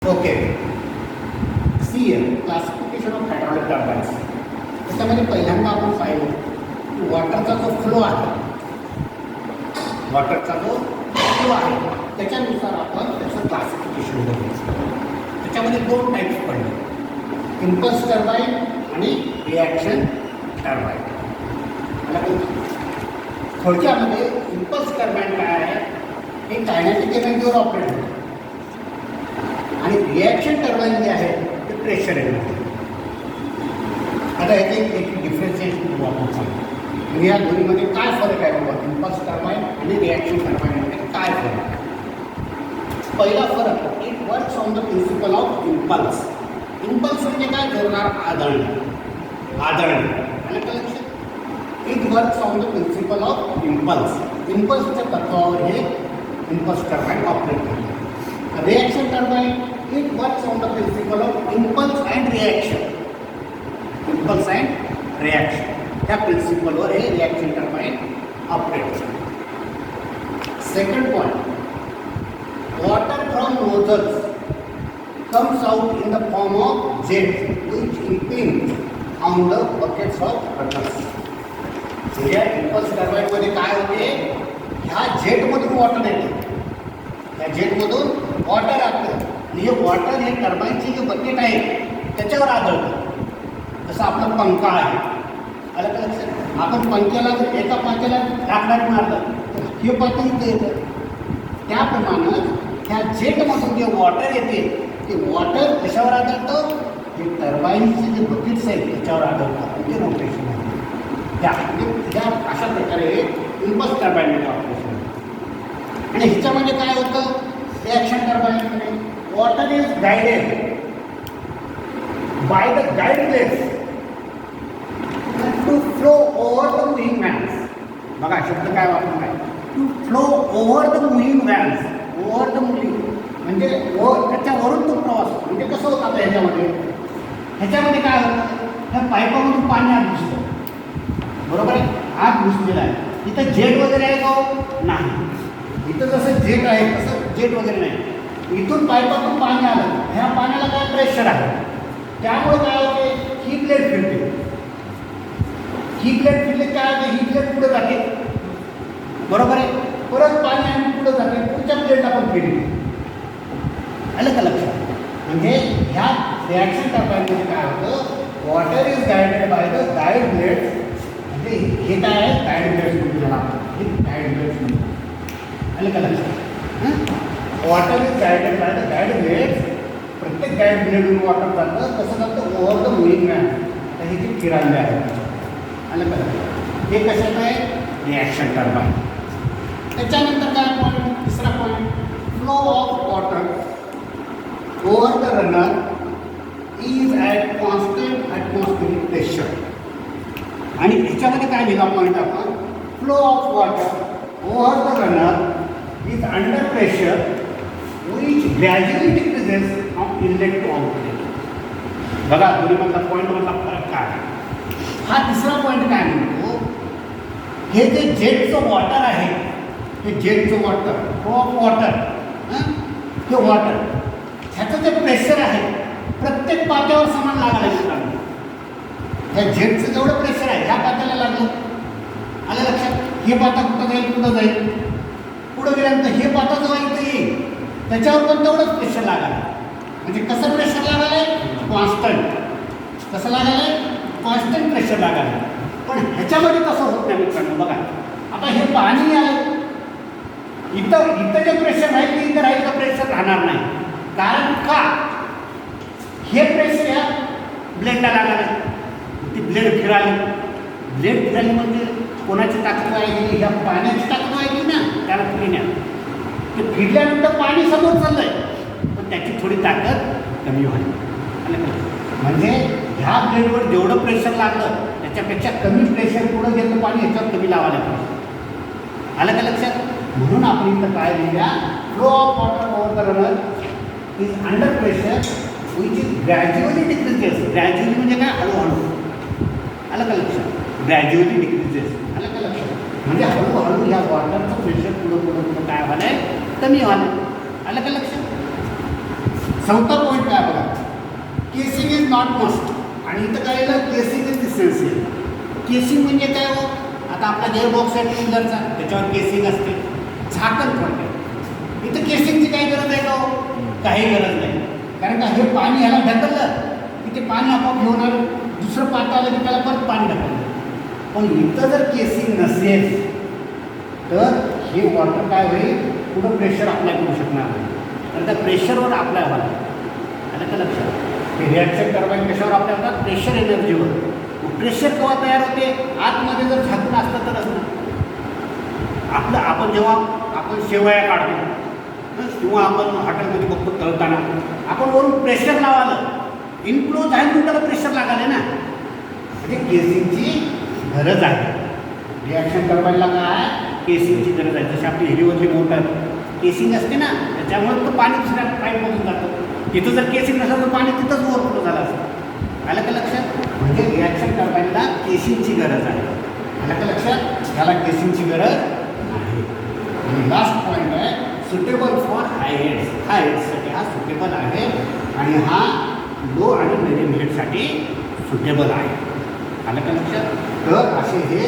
Okay, C classification of hydraulic turbines. त्याच्यामध्ये पहिल्यांदा आपण पाहिलं की वॉटरचा जो फ्लो आहे, त्याच्यानुसार आपण त्याचं क्लासिफिकेशन बघायचं. त्याच्यामध्ये दोन टाईप्स पडले, इम्पल्स टर्बाईन आणि रिॲक्शन टर्बाईन. थोडक्यामध्ये इम्पल्स टर्बाईन काय आहे, हे कायनेटिक एनर्जीवर ऑपरेट होतं आणि रिॲक्शन टर्बाईन जे आहे ते प्रेशर एनर्जी. आता याचे एक डिफरन्शिएशन करू आपण सांगू, म्हणजे या दोन्हीमध्ये काय फरक आहे बाबा, इम्पल्स टर्बाईन आणि रिॲक्शन टर्बाईनमध्ये काय फरक आहे. पहिला फरक, it works on the principle of impulse. Impulse म्हणजे काय, जोरदार आदळणे. आणि लक्षात, it works on the principle of impulse. इम्पल्सच्या तत्वावर हे इम्पल्स टर्बाईन ऑपरेट करते. Reaction turbine, it works on the principle of impulse and reaction. Impulse and reaction त्या प्रिन्सिपलवर हे रिॲक्शन टर्बाईन ऑपरेट करते. Second point, water from nozzles comes out in the form of jets which impinge on the buckets of runners. म्हणजे impulse टर्बाईनमध्ये काय होते, ह्या जेटमधून water येते, त्या जेटमधून वॉटर लागतं आणि हे वॉटर हे टर्बाईनचे जे बकेट आहे त्याच्यावर आदळतं. जसं आपला पंखा आहे, आलं का लक्षात, आपण पंख्याला जर एका पंख्याला लाकडाने मारलं तर हे पातळी इथे येतं. त्याप्रमाणे ह्या जेटमधून जे वॉटर येते ते वॉटर कशावर आढळतं, जे टर्बाईनचे जे बकेट्स आहेत त्याच्यावर आढळतात, म्हणजे रोटेशन आहे. त्या अशा प्रकारे इम्पल्स टर्बाईनमध्ये ऑपरेशन आहे. आणि ह्याच्यामध्ये काय होतं, रिॲक्शन टर्बाईनमध्ये water is guided by the guide plates to flow over the moving vanes. बघा शब्द काय वापरून आहे, to flow over the moving vanes. Over the moving म्हणजे त्याच्यावरून तो प्रवास, म्हणजे कसं होतं आता ह्याच्यामध्ये काय होतं, ह्या पाईपामधून पाणी आत घुसतं, बरोबर आहे, आत घुसलेला आहे. इथं जेट वगैरे आहे का, नाही. इथं जसं जेट आहे तसं जेट वगैरे नाही. इथून पाईपातून पाणी आलं, ह्या पाण्याला काय प्रेशर आहे, त्यामुळे काय होते, ही प्लेट फिरते. ही प्लेट फिरले काय होते, ही प्लेट पुढे जाते, बरोबर आहे, परत पाणी आणि पुढे जाते, पुढच्या प्लेटला पण फिरते. आलं का लक्षात. म्हणजे ह्या रिॲक्शन टर्बाईनमध्ये काय होतं, water is guided by the guide plates. म्हणजे हे काय आहे, गाईड प्लेट्स म्हणून त्याला हे गाईड प्लेट्स म्हणून. आलं का लक्षात. Water is guided by the guide plates. प्रत्येक गाईड प्लेटून वॉटर जातं, कसं जातं, ओव्हर द मुव्हिंग व्हॅन. तर हे जे फिरायला आहे, आलं का लक्षात. हे कशाचं आहे, रिॲक्शन टर्बाईन. त्याच्यानंतर काय पॉईंट, तिसरा point, flow of water over the runner is at constant atmospheric pressure. आणि ह्याच्यामध्ये काय लिहिला पॉईंट आपण, flow of water over the runner is under pressure which gradually decreases of inlet to outlet. बघा दोन्हीमधला पॉईंटमधला फरक काय आहे. हा तिसरा पॉईंट काय म्हणतो, हे जे जेटचं वॉटर आहे, हे जेटचं वॉटर, फ्लो ऑफ वॉटर, हे वॉटर ह्याचं जे प्रेशर आहे प्रत्येक पात्यावर समान लागायला लागलं. ह्या जेटचं जेवढं प्रेशर आहे ह्या पात्याला लागलं, आलं लक्षात. हे पाता कुठं जाईल, कुठं जाईल, पुढं गेल्यानंतर हे पाता जेव्हा इथं येईल त्याच्यावर पण तेवढंच प्रेशर लागायला. म्हणजे कसं प्रेशर लागायला आहे, कॉन्स्टंट. कसं लागायला आहे, कॉन्स्टंट प्रेशर लागायला. पण ह्याच्यामध्ये तसं होत नाही मित्रांनो. बघा आता हे पाणी आहे, इथं जे प्रेशर राहील ते इथं राहील का, प्रेशर राहणार नाही. कारण का, हे प्रेशर ह्या ब्लेडला लागणार, ती ब्लेड फिराली म्हणजे कोणाची ताकद आहे, ह्या पाण्याची ताकद आहे की ना त्याला फिरण्यात. ते फिरल्यानंतर पाणी समोर चाललंय पण त्याची थोडी ताकद कमी व्हावी. म्हणजे ह्या ब्लेडवर जेवढं प्रेशर लागलं त्याच्यापेक्षा कमी प्रेशर पुढं गेलं पाणी ह्याच्यावर कमी लावायला पाहिजे. आलं का लक्षात. म्हणून आपण इथं काय लिहिल्या, flow of water over the runner is under pressure which is gradually decreases. Gradually म्हणजे काय, हळूहळू. आलं का लक्षात, ग्रॅज्युअली डिक्रीजेस. आलं का लक्षात. म्हणजे हळूहळू ह्या वॉटरचं प्रेशर पुढं काय व्हायला, कमी व्हायला. आलं का लक्षात. चौथा पॉईंट काय बघा, केसिंग इज नॉट मस्ट. आणि इथं काय येईल, केसिंग इज इसेन्शियल. केसिंग म्हणजे काय हो, आता आपला गेअरबॉक्स आहे टू व्हीलरचा, त्याच्यावर केसिंग असते, झाकण पडते. इथं केसिंगची काही गरज आहे का हो? काही गरज नाही. कारण का हे पाणी ह्याला ढकललं की ते पाणी आपोआप घेऊन आलं, दुसरं पात आलं की त्याला परत पाणी ढकललं. पण इथं जर केसिंग नसेल तर हे वॉटर काय होईल, पुढं प्रेशर अप्लाय करू शकणार नाही. कारण त्या प्रेशरवर अप्लाय व्हायला आलं का लक्षात. हे रिॲक्शन टर्बाईन कशावर अप्लाय होतात, प्रेशर एनर्जीवर. प्रेशर केव्हा तयार होते, आतमध्ये जर झाकून असतं तरच ना. आपण जेव्हा शेवया काढतो किंवा आपण हॉटेलमध्ये बघतो तळताना, आपण वरून प्रेशर लावालं, इनक्लोज आहे म्हणून त्याला प्रेशर लागाले ना. म्हणजे केसिंगची गरज आहे. रिॲक्शन टर्बाईनला काय, केसिंगची गरज आहे. जशी आपली हिरीवरची मोटर केसिंग असते ना, त्याच्यामुळे तो पाणी दुसऱ्या पाईपमधून जातं. तिथं जर केसिंग नसलं तर पाणी तिथंच ओव्हरफ्लो झालं असतं. आलं का लक्षात. म्हणजे रिॲक्शन टर्बाईनला केसिंगची गरज आहे. आलं का लक्षात, याला केसिंगची गरज आहे. आणि लास्ट पॉईंट आहे, सुटेबल फॉर हाय हेड्स. हाय हेड्ससाठी हा सुटेबल आहे आणि हा लो आणि मिडियम हेडसाठी सुटेबल आहे. आलं का लक्षात. तर असे हे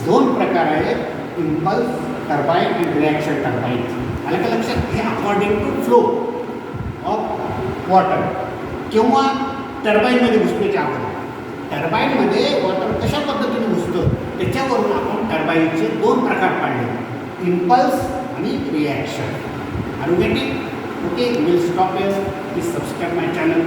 दोन प्रकार आहेत, इम्पल्स टर्बाईन आणि रिॲक्शन टर्बाईन. आलं का लक्षात. हे according to flow of water किंवा टर्बाईनमध्ये घुसण्याच्या अगोदर. टर्बाईनमध्ये वॉटर कशा पद्धतीने घुसतं त्याच्यावरून आपण टर्बाईनचे दोन प्रकार पाडले, इम्पल्स आणि reaction. Are you getting? Okay, will stop here. Please subscribe my channel.